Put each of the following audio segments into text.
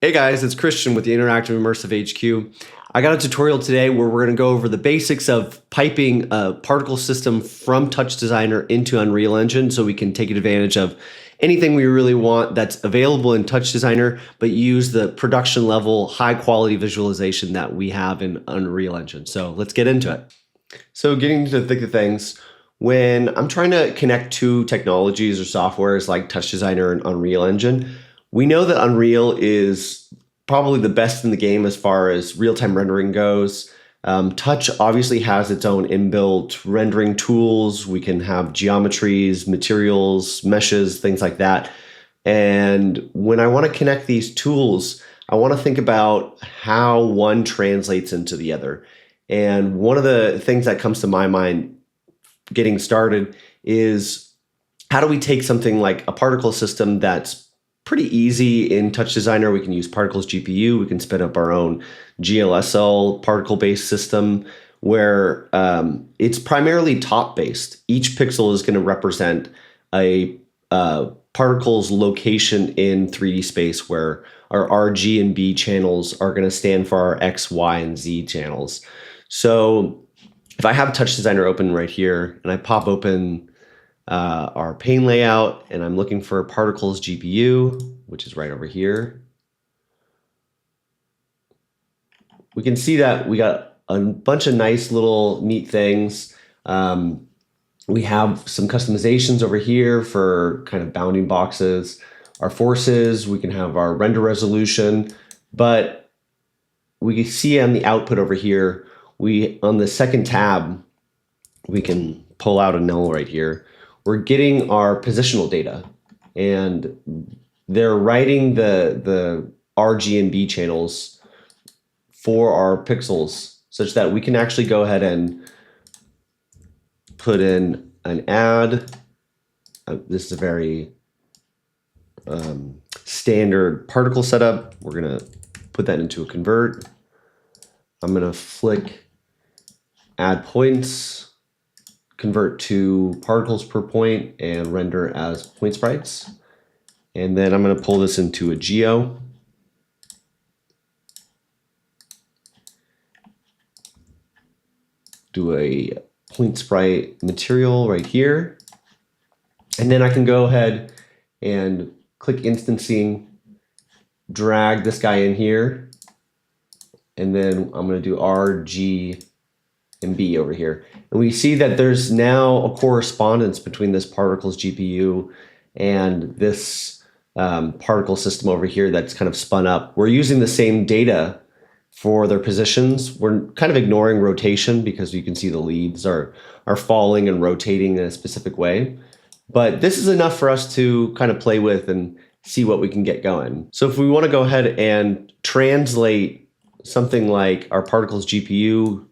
Hey guys, it's Christian with the Interactive Immersive HQ. I got a tutorial today where we're going to go over the basics of piping a particle system from TouchDesigner into Unreal Engine so we can take advantage of anything we really want that's available in TouchDesigner, but use the production level, high quality visualization that we have in Unreal Engine. So let's get into it. So getting to the thick of things, when I'm trying to connect two technologies or softwares like TouchDesigner and Unreal Engine, we know that Unreal is probably the best in the game as far as real-time rendering goes. Touch obviously has its own inbuilt rendering tools. We can have geometries, materials, meshes, things like that. And when I want to connect these tools, I want to think about how one translates into the other. And one of the things that comes to my mind getting started is how do we take something like a particle system that's pretty easy in TouchDesigner. We can use ParticlesGPU. We can spin up our own GLSL particle-based system where it's primarily top-based. Each pixel is going to represent a particle's location in 3D space, where our R, G, and B channels are going to stand for our X, Y, and Z channels. So if I have TouchDesigner open right here and I pop open our pane layout, and I'm looking for ParticlesGPU, which is right over here, we can see that we got a bunch of nice little neat things. We have some customizations over here for kind of bounding boxes, our forces, we can have our render resolution, but we can see on the output over here, on the second tab, we can pull out a null right here. We're getting our positional data, and they're writing the R, G, and B channels for our pixels such that we can actually go ahead and put in an add. This is a very standard particle setup. We're going to put that into a convert. I'm going to flick add points, convert to particles per point, and render as point sprites. And then I'm going to pull this into a geo. Do a point sprite material right here. And then I can go ahead and click instancing, drag this guy in here, and then I'm going to do R, G, and B over here. And we see that there's now a correspondence between this ParticlesGPU and this particle system over here that's kind of spun up. We're using the same data for their positions. We're kind of ignoring rotation because you can see the leaves are falling and rotating in a specific way. But this is enough for us to kind of play with and see what we can get going. So if we want to go ahead and translate something like our ParticlesGPU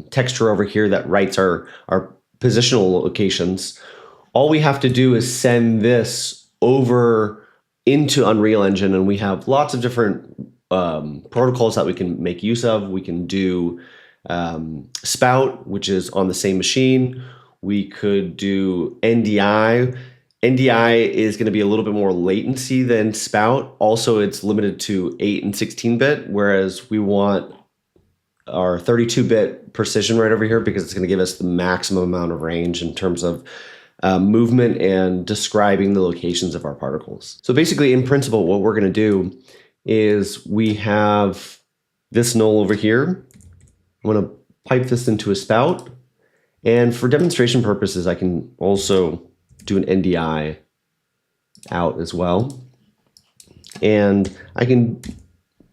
texture over here that writes our positional locations, all we have to do is send this over into Unreal Engine, and we have lots of different protocols that we can make use of. We can do spout, which is on the same machine. We could do NDI. NDI is going to be a little bit more latency than spout. Also, it's limited to 8 and 16-bit, whereas we want our 32-bit precision right over here because it's going to give us the maximum amount of range in terms of movement and describing the locations of our particles. So basically, in principle, what we're going to do is we have this null over here. I'm going to pipe this into a spout. And for demonstration purposes, I can also do an NDI out as well. And I can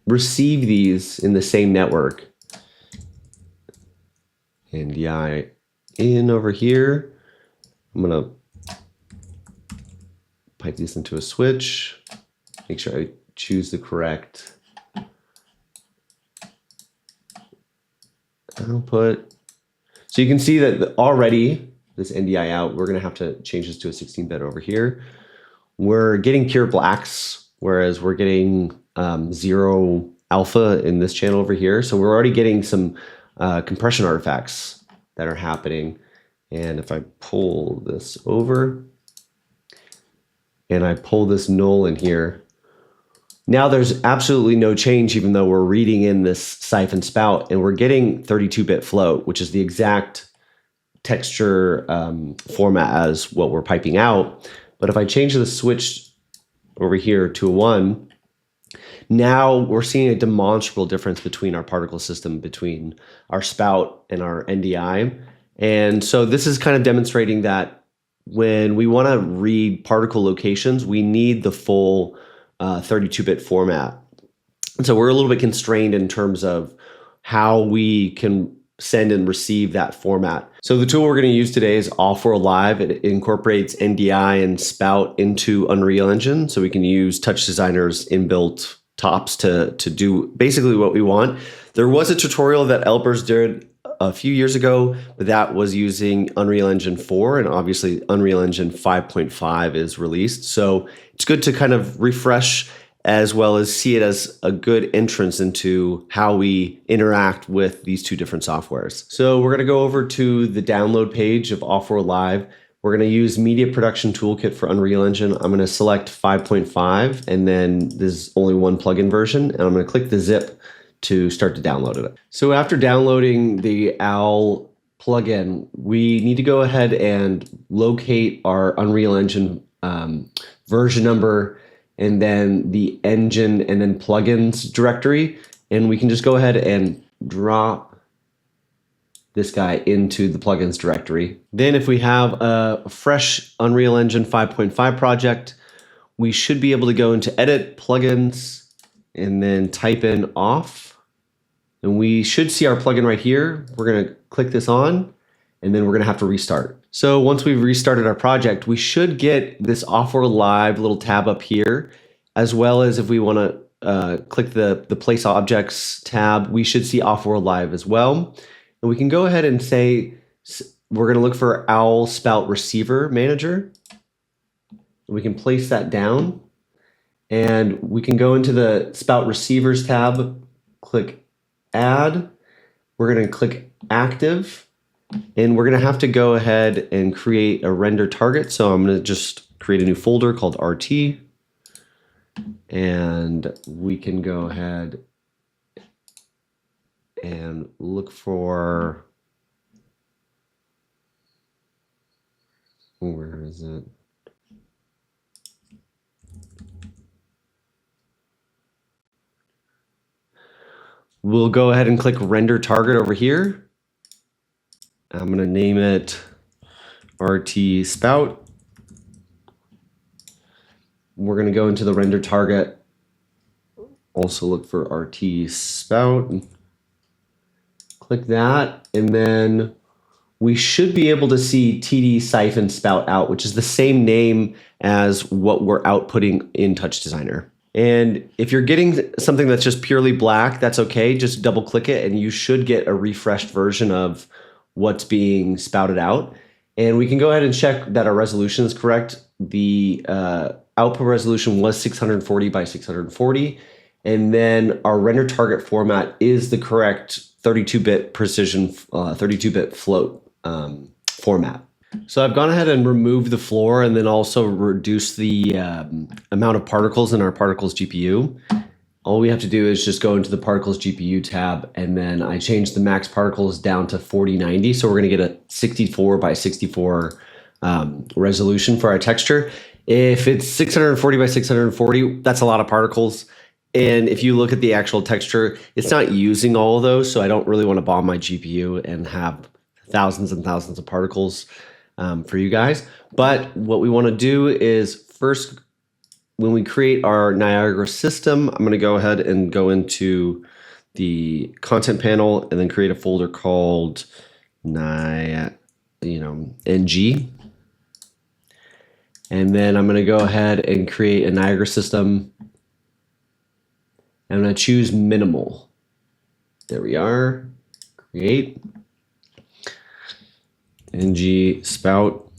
receive these in the same network. NDI in over here. I'm going to pipe these into a switch. Make sure I choose the correct output. So you can see that already this NDI out, we're going to have to change this to a 16-bit over here. We're getting pure blacks, whereas we're getting 0 alpha in this channel over here. So we're already getting some compression artifacts that are happening. And if I pull this over and I pull this null in here, Now there's absolutely no change, even though we're reading in this siphon spout, and we're getting 32-bit float, which is the exact texture format as what we're piping out. But if I change the switch over here to a 1, now we're seeing a demonstrable difference between our particle system, between our spout and our NDI. And so this is kind of demonstrating that when we want to read particle locations, we need the full 32-bit format. And so we're a little bit constrained in terms of how we can send and receive that format. So the tool we're going to use today is All4Alive. It incorporates NDI and spout into Unreal Engine, so we can use TouchDesigner's inbuilt tops to do basically what we want. There was a tutorial that Elpers did a few years ago, but that was using Unreal Engine 4, and obviously Unreal Engine 5.5 is released. So it's good to kind of refresh as well as see it as a good entrance into how we interact with these two different softwares. So we're gonna go over to the download page of All4Alive. We're gonna use Media Production Toolkit for Unreal Engine. I'm gonna select 5.5, and then there's only one plugin version, and I'm gonna click the zip to start to download it. So after downloading the OWL plugin, we need to go ahead and locate our Unreal Engine version number, and then the engine and then plugins directory. And we can just go ahead and drop this guy into the plugins directory. Then if we have a fresh Unreal Engine 5.5 project, we should be able to go into edit plugins and then type in off. And we should see our plugin right here. We're gonna click this on, and then we're gonna have to restart. So once we've restarted our project, we should get this All4Alive little tab up here, as well as if we wanna click the Place Objects tab, we should see All4Alive as well. And we can go ahead and say, we're gonna look for OWL Spout Receiver Manager. We can place that down, and we can go into the Spout Receivers tab, click Add. We're gonna click Active, and we're gonna have to go ahead and create a render target. So I'm gonna just create a new folder called RT, and we can go ahead and look for, where is it? We'll go ahead and click render target over here. I'm gonna name it RT Spout. We're gonna go into the render target, also look for RT Spout, click that, and then we should be able to see TD Siphon Spout Out, which is the same name as what we're outputting in TouchDesigner. And if you're getting something that's just purely black, that's okay. Just double click it and you should get a refreshed version of what's being spouted out. And we can go ahead and check that our resolution is correct. The output resolution was 640 by 640. And then our render target format is the correct 32-bit precision, 32-bit float format. So I've gone ahead and removed the floor and then also reduced the amount of particles in our ParticlesGPU. All we have to do is just go into the ParticlesGPU tab, and then I changed the max particles down to 4090. So we're gonna get a 64 by 64 resolution for our texture. If it's 640 by 640, that's a lot of particles. And if you look at the actual texture, it's not using all of those. So I don't really wanna bomb my GPU and have thousands and thousands of particles for you guys. But what we want to do is first, when we create our Niagara system, I'm going to go ahead and go into the content panel and then create a folder called NG. And then I'm going to go ahead and create a Niagara system. I'm going to choose minimal. There we are. Create. NG spout.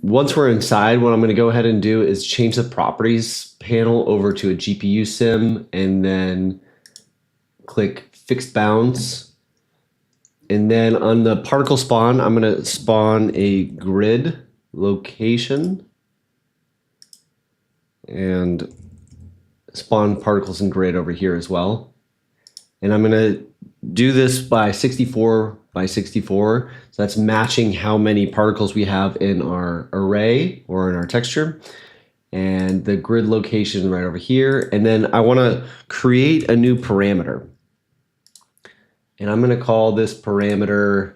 Once we're inside, what I'm going to go ahead and do is change the properties panel over to a GPU sim, and then click fixed bounds. And then on the particle spawn, I'm going to spawn a grid location and spawn particles in grid over here as well. And I'm going to do this by 64 by 64. So that's matching how many particles we have in our array or in our texture. And the grid location right over here. And then I want to create a new parameter. And I'm going to call this parameter,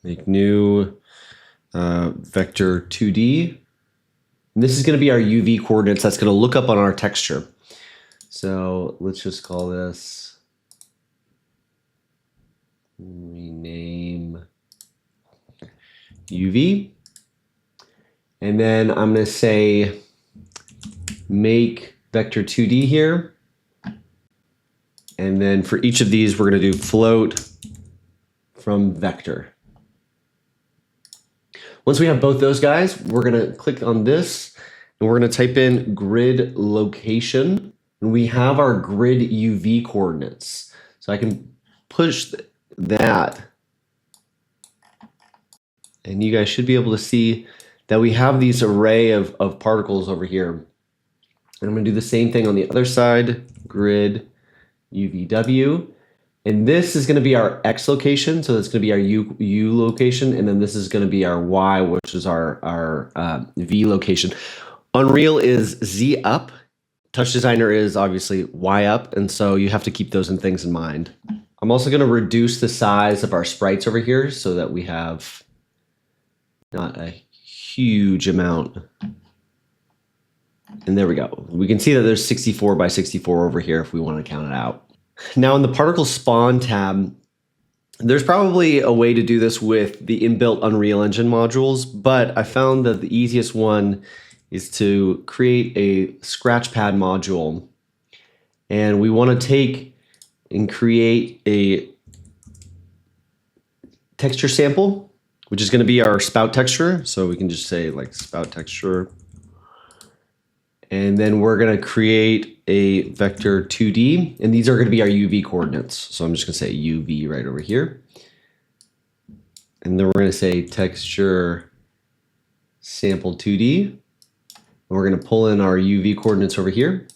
make new vector 2D. And this is going to be our UV coordinates that's going to look up on our texture. So let's just call this, rename UV. And then I'm going to say make vector 2D here. And then for each of these, we're going to do float from vector. Once we have both those guys, we're going to click on this and we're going to type in grid location. And we have our grid UV coordinates. So I can push that. And you guys should be able to see that we have these array of particles over here. And I'm going to do the same thing on the other side, grid UVW. And this is going to be our X location. So that's going to be our U location. And then this is going to be our Y, which is our V location. Unreal is Z up. TouchDesigner is obviously Y up. And so you have to keep those things in mind. I'm also going to reduce the size of our sprites over here so that we have not a huge amount. And there we go. We can see that there's 64 by 64 over here if we want to count it out. Now in the particle spawn tab, there's probably a way to do this with the inbuilt Unreal Engine modules, but I found that the easiest one is to create a Scratchpad module. And we want to take and create a texture sample, which is going to be our spout texture. So we can just say like spout texture. And then we're going to create a vector 2D, and these are going to be our UV coordinates. So I'm just going to say UV right over here. And then we're going to say texture sample 2D. And we're going to pull in our UV coordinates over here.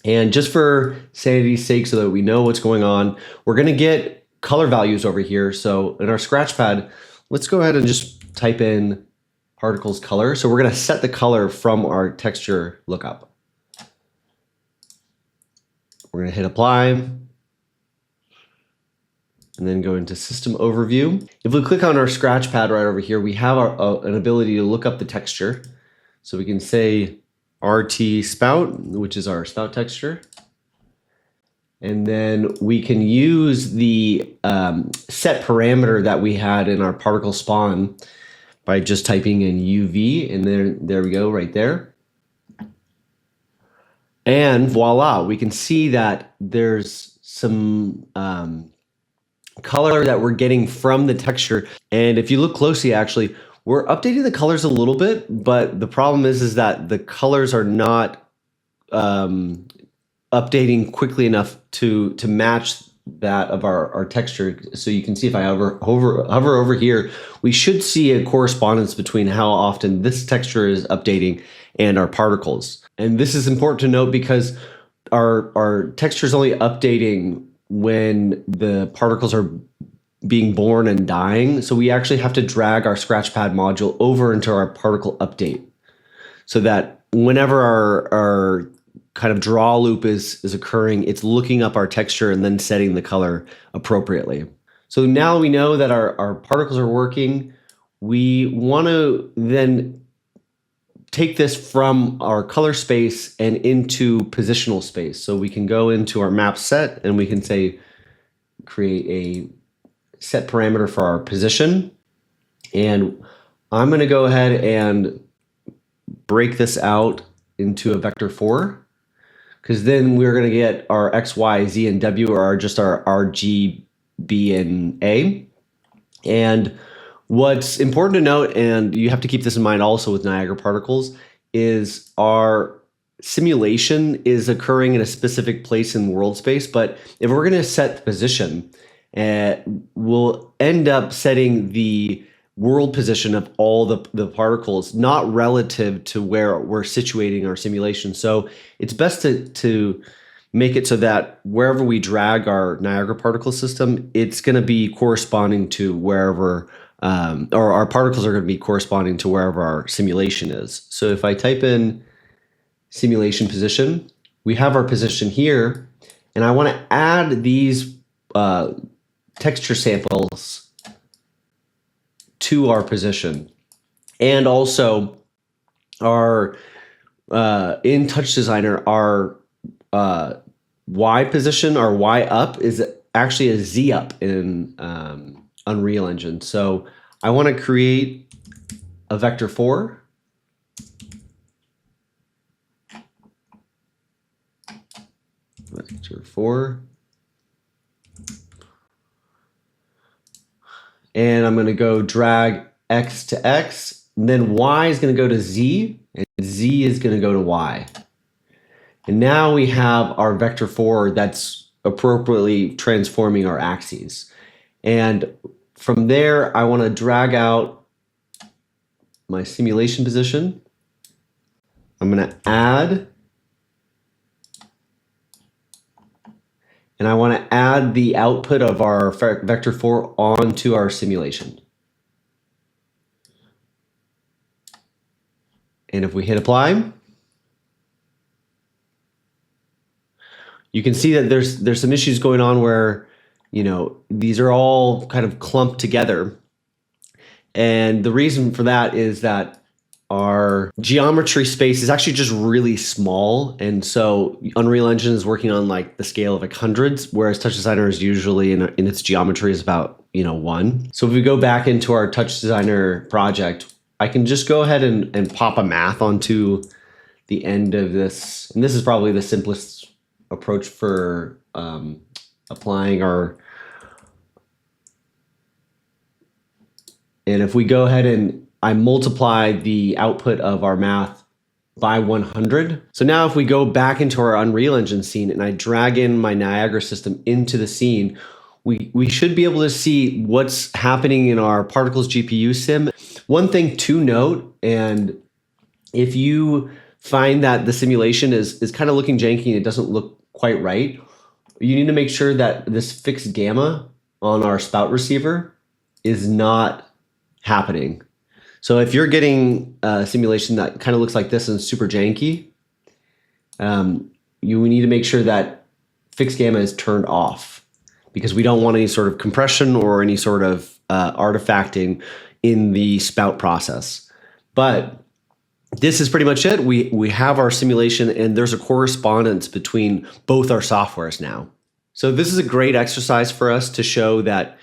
And just for sanity's sake, so that we know what's going on, we're going to get color values over here. So in our Scratchpad, let's go ahead and just type in particles color. So we're going to set the color from our texture lookup. We're going to hit apply and then go into system overview. If we click on our Scratchpad right over here, we have an ability to look up the texture. So we can say RT spout, which is our spout texture. And then we can use the set parameter that we had in our particle spawn by just typing in UV, and there we go right there. And voila, we can see that there's some color that we're getting from the texture. And if you look closely, actually, we're updating the colors a little bit, but the problem is that the colors are not updating quickly enough to match that of our texture. So you can see if I hover over here, we should see a correspondence between how often this texture is updating and our particles. And this is important to note because our texture is only updating when the particles are being born and dying. So we actually have to drag our Scratchpad module over into our particle update so that whenever our kind of draw loop is occurring, it's looking up our texture and then setting the color appropriately. So now we know that our particles are working. We want to then take this from our color space and into positional space. So we can go into our map set and we can say, create a set parameter for our position. And I'm going to go ahead and break this out into a vector 4. Because then we're going to get our X, Y, Z, and W are just our R, G, B, and A. And what's important to note, and you have to keep this in mind also with Niagara particles, is our simulation is occurring in a specific place in world space. But if we're going to set the position, we'll end up setting the world position of all the particles, not relative to where we're situating our simulation. So it's best to make it so that wherever we drag our Niagara particle system, it's going to be corresponding to wherever, or our particles are going to be corresponding to wherever our simulation is. So if I type in simulation position, we have our position here, and I want to add these texture samples to our position. And also our in TouchDesigner, our Y position, our Y up is actually a Z up in Unreal Engine. So I want to create a vector 4. Vector 4. And I'm going to go drag X to X, and then Y is going to go to Z, and Z is going to go to Y. And now we have our vector 4 that's appropriately transforming our axes. And from there, I want to drag out my simulation position. I'm going to add, and I want to add the output of our vector 4 onto our simulation. And if we hit apply, you can see that there's some issues going on where, you know, these are all kind of clumped together. And the reason for that is that our geometry space is actually just really small. And so Unreal Engine is working on like the scale of like hundreds, whereas TouchDesigner is usually in its geometry is about, 1. So if we go back into our TouchDesigner project, I can just go ahead and pop a math onto the end of this. And this is probably the simplest approach for applying our, and if we go ahead and I multiply the output of our math by 100. So now if we go back into our Unreal Engine scene and I drag in my Niagara system into the scene, we should be able to see what's happening in our ParticlesGPU sim. One thing to note, and if you find that the simulation is kind of looking janky and it doesn't look quite right, you need to make sure that this fixed gamma on our spout receiver is not happening. So if you're getting a simulation that kind of looks like this and super janky, you need to make sure that fixed gamma is turned off, because we don't want any sort of compression or any sort of artifacting in the spout process. But this is pretty much it. We have our simulation, and there's a correspondence between both our softwares now. So this is a great exercise for us to show that,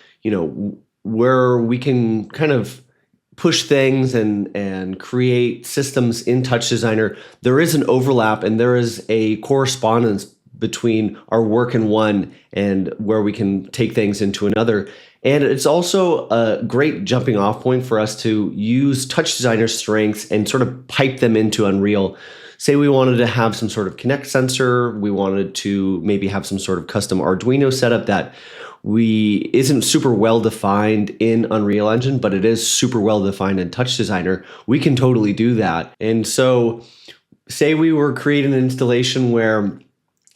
where we can kind of push things and create systems in TouchDesigner, there is an overlap and there is a correspondence between our work in one and where we can take things into another. And it's also a great jumping off point for us to use TouchDesigner's strengths and sort of pipe them into Unreal. Say we wanted to have some sort of Kinect sensor, we wanted to maybe have some sort of custom Arduino setup that isn't super well defined in Unreal Engine, but it is super well defined in TouchDesigner. We can totally do that. And so say we were creating an installation where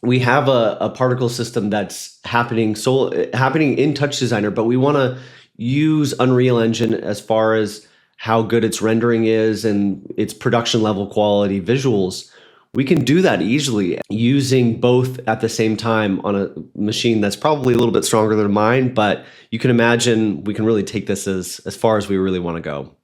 we have a particle system that's happening in TouchDesigner, but we want to use Unreal Engine as far as how good its rendering is and its production level quality visuals. We can do that easily using both at the same time on a machine that's probably a little bit stronger than mine, but you can imagine we can really take this as far as we really want to go.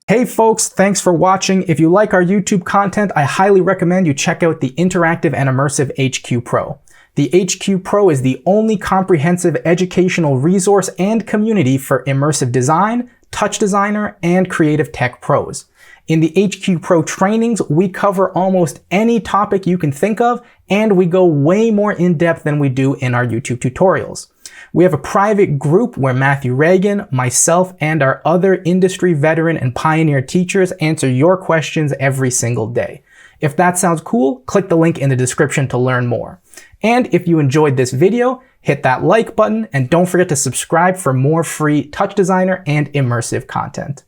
Hey folks, thanks for watching. If you like our YouTube content, I highly recommend you check out the Interactive and Immersive HQ Pro. The HQ Pro is the only comprehensive educational resource and community for immersive design, TouchDesigner, and creative tech pros. In the HQ Pro trainings, we cover almost any topic you can think of, and we go way more in depth than we do in our YouTube tutorials. We have a private group where Matthew Reagan, myself, and our other industry veteran and pioneer teachers answer your questions every single day. If that sounds cool, click the link in the description to learn more. And if you enjoyed this video, hit that like button and don't forget to subscribe for more free TouchDesigner and Immersive content.